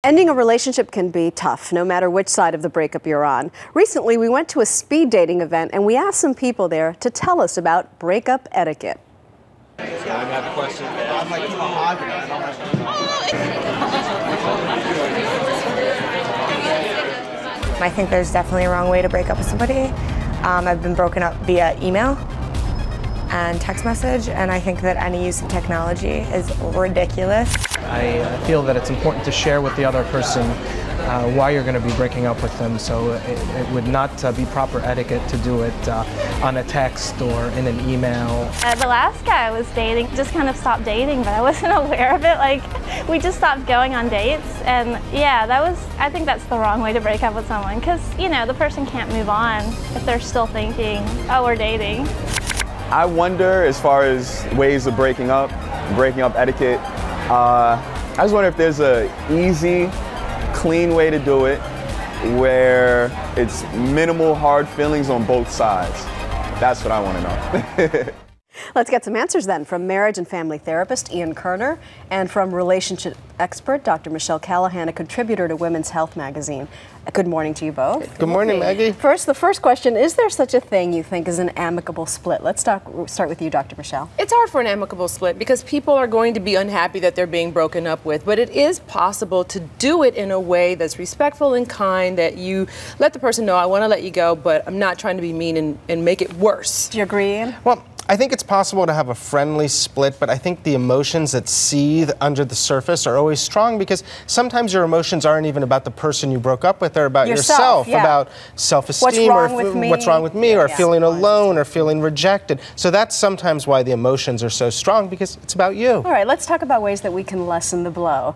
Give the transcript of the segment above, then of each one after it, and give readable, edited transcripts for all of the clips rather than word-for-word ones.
Ending a relationship can be tough, no matter which side of the breakup you're on. Recently, we went to a speed dating event and we asked some people there to tell us about breakup etiquette. I have a question. I think there's definitely a wrong way to break up with somebody. I've been broken up via email and text message, and I think that any use of technology is ridiculous. I feel that it's important to share with the other person why you're going to be breaking up with them, so it would not be proper etiquette to do it on a text or in an email. The last guy I was dating just kind of stopped dating, but I wasn't aware of it. Like, we just stopped going on dates, and yeah, I think that's the wrong way to break up with someone, because, you know, the person can't move on if they're still thinking, oh, we're dating. I wonder, as far as ways of breaking up etiquette, I just wonder if there's an easy, clean way to do it where it's minimal hard feelings on both sides. That's what I want to know. Let's get some answers then from marriage and family therapist Ian Kerner and from relationship expert Dr. Michelle Callahan, a contributor to Women's Health magazine. Good morning to you both. Good morning, Maggie. The first question, is there such a thing you think as an amicable split? Let's start with you, Dr. Michelle. It's hard for an amicable split because people are going to be unhappy that they're being broken up with, but it is possible to do it in a way that's respectful and kind, that you let the person know, I want to let you go, but I'm not trying to be mean and make it worse. Do you agree, Ian? Well, I think it's possible to have a friendly split, but I think the emotions that seethe under the surface are always strong because sometimes your emotions aren't even about the person you broke up with, they're about yourself, yeah. About self-esteem or what's wrong with me, or feeling alone or feeling rejected. So that's sometimes why the emotions are so strong, because it's about you. All right, let's talk about ways that we can lessen the blow.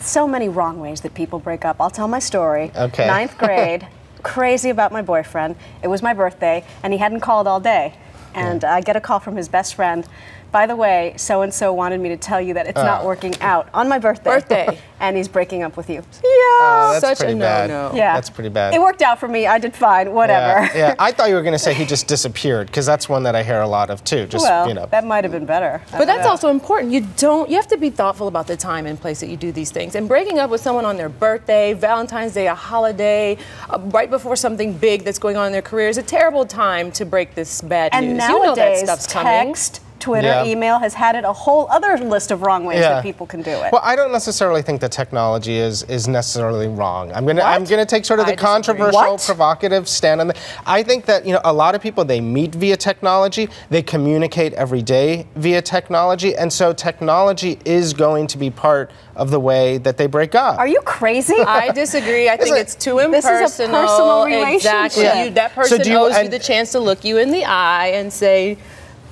So many wrong ways that people break up. I'll tell my story. Okay. 9th grade, crazy about my boyfriend. It was my birthday, and he hadn't called all day. And I get a call from his best friend. By the way, so-and-so wanted me to tell you that it's not working out on my birthday. And he's breaking up with you. Yeah, that's such pretty a bad. no-no. Yeah. That's pretty bad. It worked out for me. I did fine. Whatever. Yeah. I thought you were going to say he just disappeared, because that's one that I hear a lot of too. Just, well, you know. that might have been better. But that's also important. You have to be thoughtful about the time and place that you do these things. And breaking up with someone on their birthday, Valentine's Day, a holiday, right before something big that's going on in their career is a terrible time to break this bad news. And nowadays, you know that stuff's coming. text, Twitter, email has had it a whole other list of wrong ways that people can do it. Well, I don't necessarily think that technology is necessarily wrong. I'm gonna take sort of the controversial, provocative stand on that. I think that, you know, a lot of people, they meet via technology, they communicate every day via technology, and so technology is going to be part of the way that they break up. Are you crazy? I disagree. I think it's too impersonal. This is a personal relationship. Exactly. That person owes you the chance to look you in the eye and say,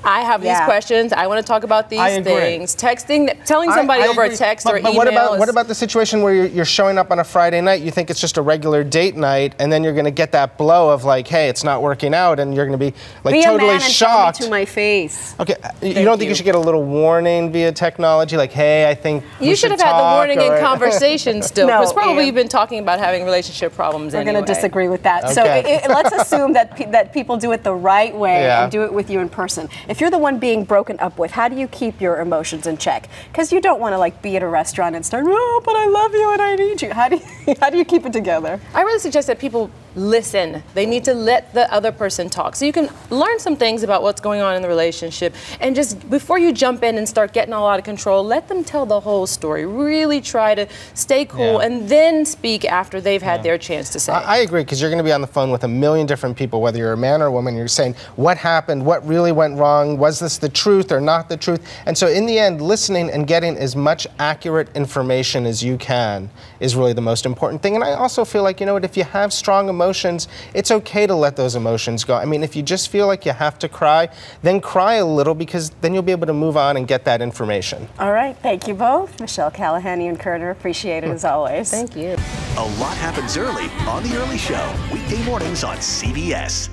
I have these questions. I want to talk about these things. Texting, telling somebody over a text or email. What about the situation where you're showing up on a Friday night, you think it's just a regular date night, and then you're going to get that blow of like, hey, it's not working out, and you're going to be like totally shocked. Tell me to my face. Okay, you don't think you should get a little warning via technology, like, hey, I think you should have had the warning in conversation still, because probably you've been talking about having relationship problems. We're going to disagree with that. Okay. So let's assume that people do it the right way and do it with you in person. If you're the one being broken up with, how do you keep your emotions in check? Because you don't want to like be at a restaurant and start, oh, but I love you and I need you. How do you keep it together? I really suggest that people listen. They need to let the other person talk. So you can learn some things about what's going on in the relationship, and just before you jump in and start getting all out of control, let them tell the whole story. Really try to stay cool and then speak after they've had their chance to say. I agree, because you're going to be on the phone with a million different people, whether you're a man or a woman. You're saying, what happened? What really went wrong? Was this the truth or not the truth? And so in the end, listening and getting as much accurate information as you can is really the most important thing. And I also feel like, you know what, if you have strong emotions, it's okay to let those emotions go. I mean, if you just feel like you have to cry, then cry a little, because then you'll be able to move on and get that information. All right, thank you both. Michelle Callahan, Ian Kerner, appreciate it as always. Thank you. A lot happens early on The Early Show, weekday mornings on CBS.